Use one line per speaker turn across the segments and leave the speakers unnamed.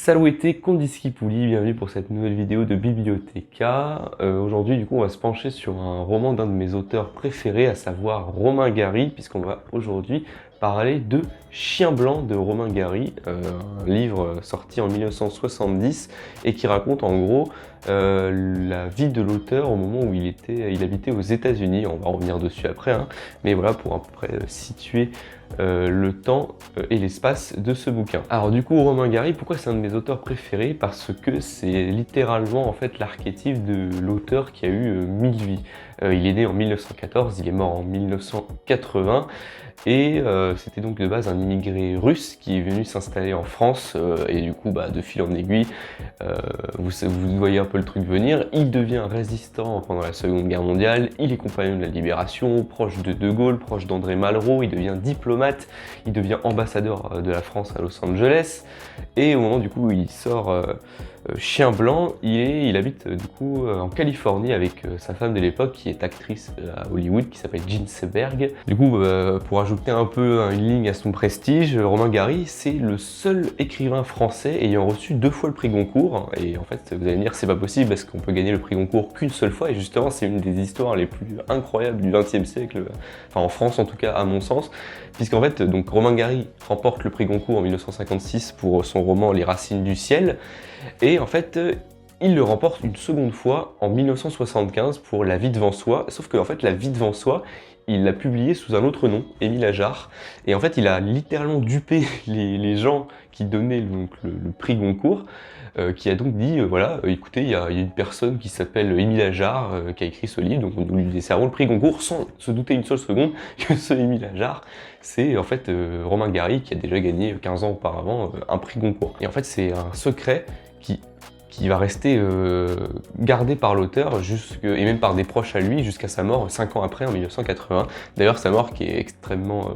Salouété, Kondiski Pouli, bienvenue pour cette nouvelle vidéo de Bibliothéca. Aujourd'hui, du coup, on va se pencher sur un roman d'un de mes auteurs préférés, à savoir Romain Gary, puisqu'on va aujourd'hui parler de Chien blanc de Romain Gary, un livre sorti en 1970 et qui raconte en gros la vie de l'auteur au moment où il habitait aux États-Unis. On va revenir dessus après, hein, mais voilà pour à peu près situer le temps et l'espace de ce bouquin. Alors du coup, Romain Gary, pourquoi c'est un de mes auteurs préférés? Parce que c'est littéralement en fait l'archétype de l'auteur qui a eu 1000 vies. Il est né en 1914, il est mort en 1980 et c'était donc de base un immigré russe qui est venu s'installer en France et du coup de fil en aiguille, vous voyez un peu le truc venir, il devient résistant pendant la Seconde Guerre mondiale, il est compagnon de la Libération, proche de De Gaulle, proche d'André Malraux, il devient diplomate, il devient ambassadeur de la France à Los Angeles et au moment du coup où il sort Chien blanc, il habite du coup en Californie avec sa femme de l'époque qui est actrice à Hollywood qui s'appelle Jean Seberg. Du coup, pour ajouter un peu une ligne à son prestige, Romain Gary c'est le seul écrivain français ayant reçu 2 fois le prix Goncourt. Et en fait, vous allez me dire c'est pas possible parce qu'on peut gagner le prix Goncourt qu'une seule fois. Et justement, c'est une des histoires les plus incroyables du XXe siècle, enfin en France en tout cas à mon sens, puisqu'en fait, donc Romain Gary remporte le prix Goncourt en 1956 pour son roman Les Racines du ciel. Et en fait, il le remporte une seconde fois en 1975 pour La vie devant soi, sauf que en fait, La vie devant soi, il l'a publié sous un autre nom, Émile Ajar, et en fait, il a littéralement dupé les gens qui donnaient donc, le prix Goncourt, qui a donc dit, voilà, écoutez, il y a une personne qui s'appelle Émile Ajar qui a écrit ce livre, donc nous lui décernons le prix Goncourt sans se douter une seule seconde que ce Émile Ajar, c'est en fait Romain Gary qui a déjà gagné 15 ans auparavant un prix Goncourt. Et en fait, c'est un secret qui va rester gardé par l'auteur et même par des proches à lui jusqu'à sa mort 5 ans après en 1980. D'ailleurs sa mort qui est extrêmement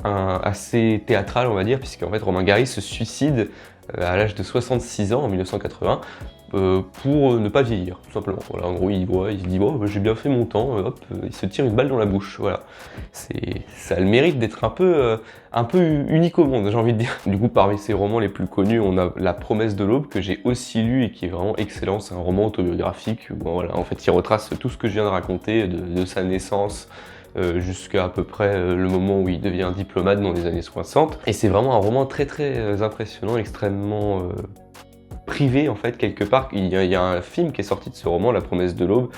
assez théâtrale on va dire, puisqu'en fait Romain Gary se suicide à l'âge de 66 ans en 1980 pour ne pas vieillir, tout simplement. Voilà, en gros, il se dit bon, j'ai bien fait mon temps, hop, il se tire une balle dans la bouche. Voilà, ça a le mérite d'être un peu unique au monde, j'ai envie de dire. Du coup, parmi ses romans les plus connus, on a La promesse de l'aube que j'ai aussi lu et qui est vraiment excellent. C'est un roman autobiographique où voilà, en fait, il retrace tout ce que je viens de raconter de sa naissance. Jusqu'à peu près le moment où il devient diplomate dans les années 60. Et c'est vraiment un roman très impressionnant, extrêmement privé en fait quelque part. Il y a un film qui est sorti de ce roman, La promesse de l'aube,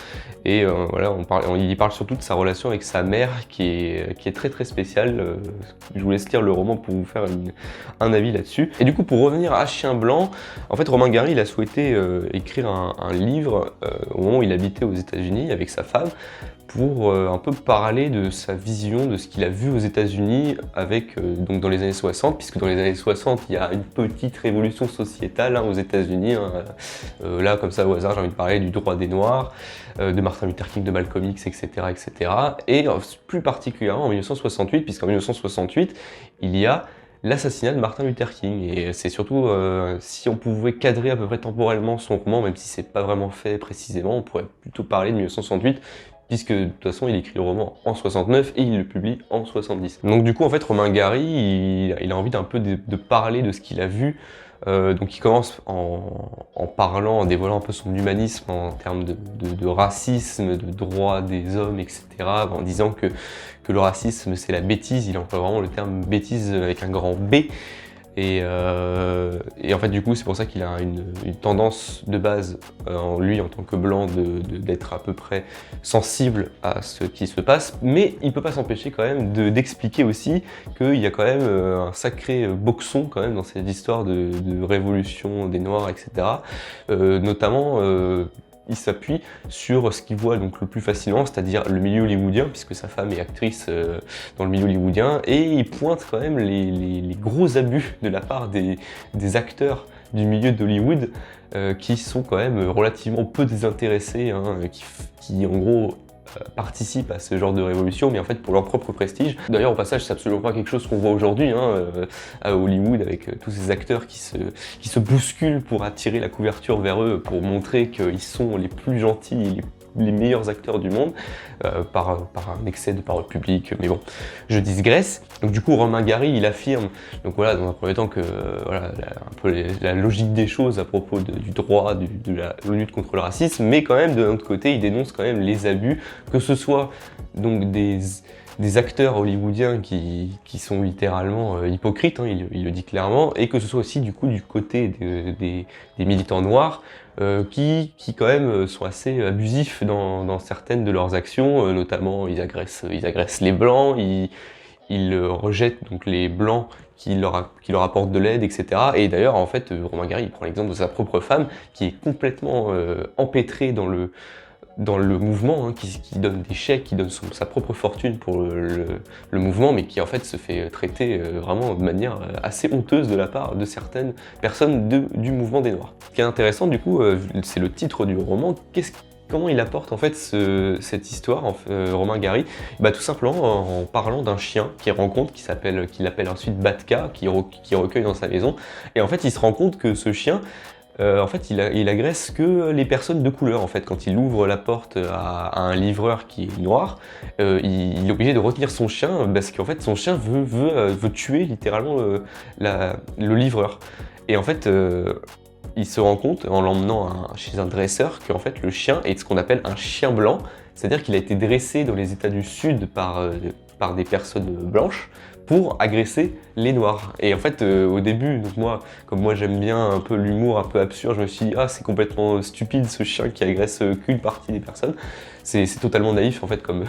et voilà, il parle surtout de sa relation avec sa mère qui est très spéciale. Je vous laisse lire le roman pour vous faire un avis là-dessus. Et du coup, pour revenir à Chien blanc, en fait Romain Gary il a souhaité écrire un livre au moment où il habitait aux États-Unis avec sa femme, pour un peu parler de sa vision de ce qu'il a vu aux États-Unis avec donc dans les années 60, puisque dans les années 60 il y a une petite révolution sociétale aux États-Unis. Là comme ça au hasard j'ai envie de parler du droit des Noirs, de Martin Luther King, de Malcolm X, etc. Et plus particulièrement en 1968, puisqu'en 1968 il y a l'assassinat de Martin Luther King. Et c'est surtout, si on pouvait cadrer à peu près temporellement son roman, même si c'est pas vraiment fait précisément, on pourrait plutôt parler de 1968, puisque de toute façon il écrit le roman en 69 et il le publie en 70. Donc du coup en fait Romain Gary il a envie d'un peu de parler de ce qu'il a vu. Donc il commence en parlant, en dévoilant un peu son humanisme en termes de racisme, de droits des hommes, etc. En disant que le racisme c'est la bêtise, il emploie vraiment le terme bêtise avec un grand B. Et en fait du coup c'est pour ça qu'il a une tendance de base en lui en tant que blanc d'être à peu près sensible à ce qui se passe, mais il peut pas s'empêcher quand même d'expliquer aussi qu'il y a quand même un sacré boxon quand même dans cette histoire de révolution des Noirs, etc. Notamment il s'appuie sur ce qu'il voit donc le plus facilement, c'est-à-dire le milieu hollywoodien, puisque sa femme est actrice dans le milieu hollywoodien, et il pointe quand même les gros abus de la part des acteurs du milieu d'Hollywood qui sont quand même relativement peu désintéressés, hein, qui en gros participent à ce genre de révolution, mais en fait pour leur propre prestige. D'ailleurs au passage c'est absolument pas quelque chose qu'on voit aujourd'hui hein, à Hollywood, avec tous ces acteurs qui se bousculent pour attirer la couverture vers eux, pour montrer qu'ils sont les plus gentils, les meilleurs acteurs du monde, par un excès de parole publique, mais bon, je digresse. Donc du coup, Romain Gary, il affirme, donc voilà, dans un premier temps que voilà, un peu la logique des choses à propos du droit, de la lutte contre le racisme, mais quand même, de l'autre côté, il dénonce quand même les abus, que ce soit donc des acteurs hollywoodiens qui sont littéralement hypocrites, hein, il le dit clairement, et que ce soit aussi du coup du côté des militants noirs qui quand même sont assez abusifs dans certaines de leurs actions, notamment ils agressent les blancs, ils rejettent donc les blancs qui leur apportent de l'aide, etc. Et d'ailleurs, en fait, Romain Gary, il prend l'exemple de sa propre femme qui est complètement empêtrée dans le mouvement, hein, qui donne des chèques, qui donne sa propre fortune pour le mouvement, mais qui en fait se fait traiter vraiment de manière assez honteuse de la part de certaines personnes du mouvement des Noirs. Ce qui est intéressant du coup, c'est le titre du roman. Comment il apporte en fait cette histoire, Romain Gary? Bah, tout simplement en parlant d'un chien qu'il rencontre, qu'il appelle ensuite Batka, qui recueille dans sa maison. Et en fait, il se rend compte que ce chien, en fait, il agresse que les personnes de couleur. En fait, quand il ouvre la porte à un livreur qui est noir, il est obligé de retenir son chien parce qu'en fait, son chien veut tuer littéralement le livreur. Et en fait, il se rend compte, en l'emmenant chez un dresseur, qu'en fait, le chien est ce qu'on appelle un chien blanc, c'est-à-dire qu'il a été dressé dans les États du Sud par des personnes blanches pour agresser les noirs. Et en fait, au début, donc comme moi j'aime bien un peu l'humour un peu absurde, je me suis dit, ah, c'est complètement stupide ce chien qui agresse qu'une partie des personnes. C'est totalement naïf en fait comme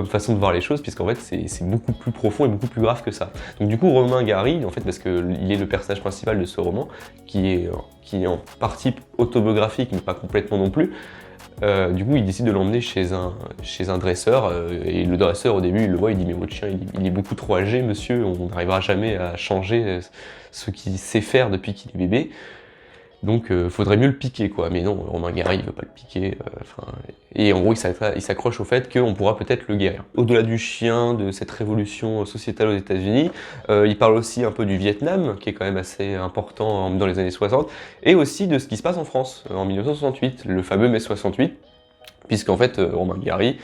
façon de voir les choses, puisqu'en fait c'est beaucoup plus profond et beaucoup plus grave que ça. Donc du coup, Romain Gary, en fait, parce qu'il est le personnage principal de ce roman, qui est en partie autobiographique, mais pas complètement non plus, du coup, il décide de l'emmener chez un dresseur, et le dresseur, au début, il le voit, il dit « Mais votre chien, il est beaucoup trop âgé, monsieur, on n'arrivera jamais à changer ce qu'il sait faire depuis qu'il est bébé. Donc, faudrait mieux le piquer, quoi. » Mais non, Romain Gary, il veut pas le piquer. Et en gros, il s'accroche au fait qu'on pourra peut-être le guérir. Au-delà du chien, de cette révolution sociétale aux États-Unis, il parle aussi un peu du Vietnam, qui est quand même assez important dans les années 60, et aussi de ce qui se passe en France, en 1968, le fameux mai 68, puisqu'en fait, Romain Gary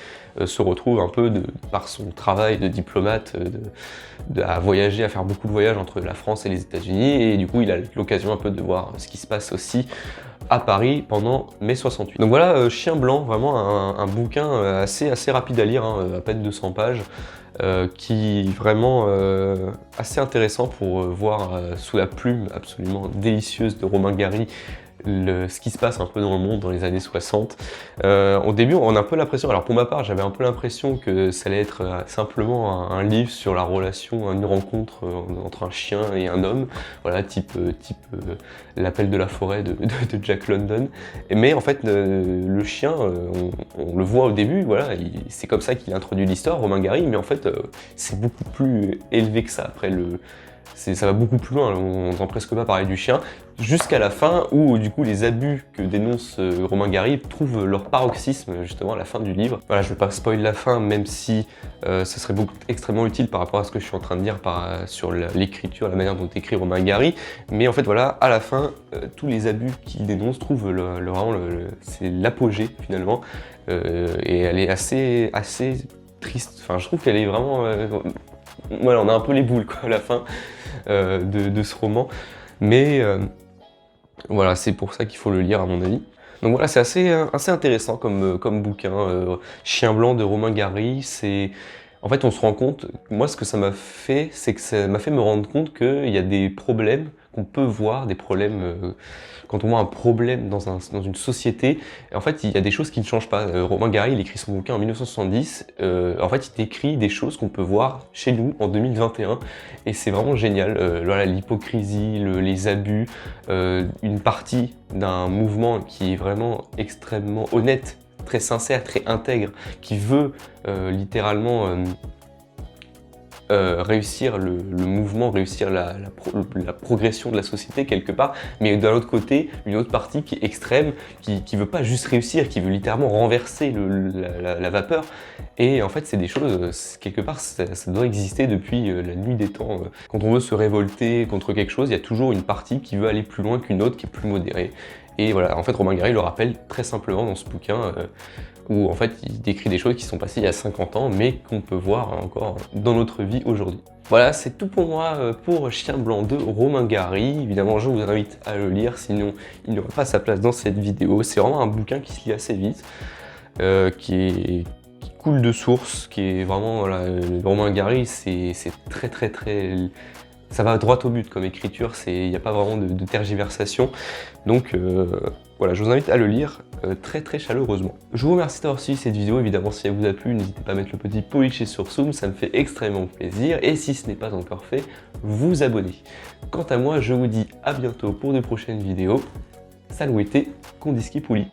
se retrouve un peu, par son travail de diplomate, à voyager, à faire beaucoup de voyages entre la France et les États-Unis, et du coup, il a l'occasion un peu de voir ce qui se passe aussi à Paris pendant mai 68. Donc voilà, Chien Blanc, vraiment un bouquin assez rapide à lire, hein, à peine 200 pages, qui est vraiment assez intéressant pour voir sous la plume absolument délicieuse de Romain Gary ce qui se passe un peu dans le monde dans les années 60. Au début, on a un peu l'impression, alors pour ma part, j'avais un peu l'impression que ça allait être simplement un livre sur la relation, une rencontre entre un chien et un homme, voilà, type L'appel de la forêt de Jack London. Mais en fait, le chien, on le voit au début, voilà, c'est comme ça qu'il introduit l'histoire, Romain Gary, mais en fait, c'est beaucoup plus élevé que ça. Après, ça va beaucoup plus loin, on n'entend presque pas parler du chien, jusqu'à la fin où du coup les abus que dénonce Romain Gary trouvent leur paroxysme justement à la fin du livre. Voilà, je ne vais pas spoiler la fin, même si ce serait extrêmement utile par rapport à ce que je suis en train de dire sur l'écriture, la manière dont écrit Romain Gary, mais en fait voilà, à la fin, tous les abus qu'il dénonce trouvent c'est l'apogée finalement, et elle est assez triste, enfin je trouve qu'elle est vraiment... voilà, on a un peu les boules quoi, à la fin de ce roman, mais voilà, c'est pour ça qu'il faut le lire à mon avis. Donc voilà, c'est assez intéressant comme bouquin. Chien Blanc de Romain Gary, en fait on se rend compte, moi ce que ça m'a fait, c'est que ça m'a fait me rendre compte qu'il y a des problèmes qu'on peut voir, des problèmes, quand on voit un problème dans une société, en fait il y a des choses qui ne changent pas. Romain Gary, il écrit son bouquin en 1970, en fait il décrit des choses qu'on peut voir chez nous en 2021, et c'est vraiment génial. Voilà, l'hypocrisie, les abus, une partie d'un mouvement qui est vraiment extrêmement honnête, très sincère, très intègre, qui veut littéralement réussir le mouvement, réussir la progression de la société quelque part, mais d'un autre côté, une autre partie qui est extrême, qui veut pas juste réussir, qui veut littéralement renverser la vapeur. Et en fait, c'est des choses, quelque part, ça doit exister depuis la nuit des temps. Quand on veut se révolter contre quelque chose, il y a toujours une partie qui veut aller plus loin qu'une autre, qui est plus modérée. Et voilà, en fait, Romain Gary le rappelle très simplement dans ce bouquin. où en fait il décrit des choses qui sont passées il y a 50 ans, mais qu'on peut voir encore dans notre vie aujourd'hui. Voilà, c'est tout pour moi pour Chien Blanc de Romain Gary. Évidemment, je vous invite à le lire, sinon il n'aura pas sa place dans cette vidéo. C'est vraiment un bouquin qui se lit assez vite, qui coule de source, qui est vraiment, voilà, Romain Gary, c'est très ça va droit au but comme écriture, il n'y a pas vraiment de tergiversation. Donc voilà, je vous invite à le lire très chaleureusement. Je vous remercie d'avoir suivi cette vidéo. Évidemment, si elle vous a plu, n'hésitez pas à mettre le petit pouce sur Zoom, ça me fait extrêmement plaisir. Et si ce n'est pas encore fait, vous abonnez. Quant à moi, je vous dis à bientôt pour de prochaines vidéos. Saluete, Kondiski Puli.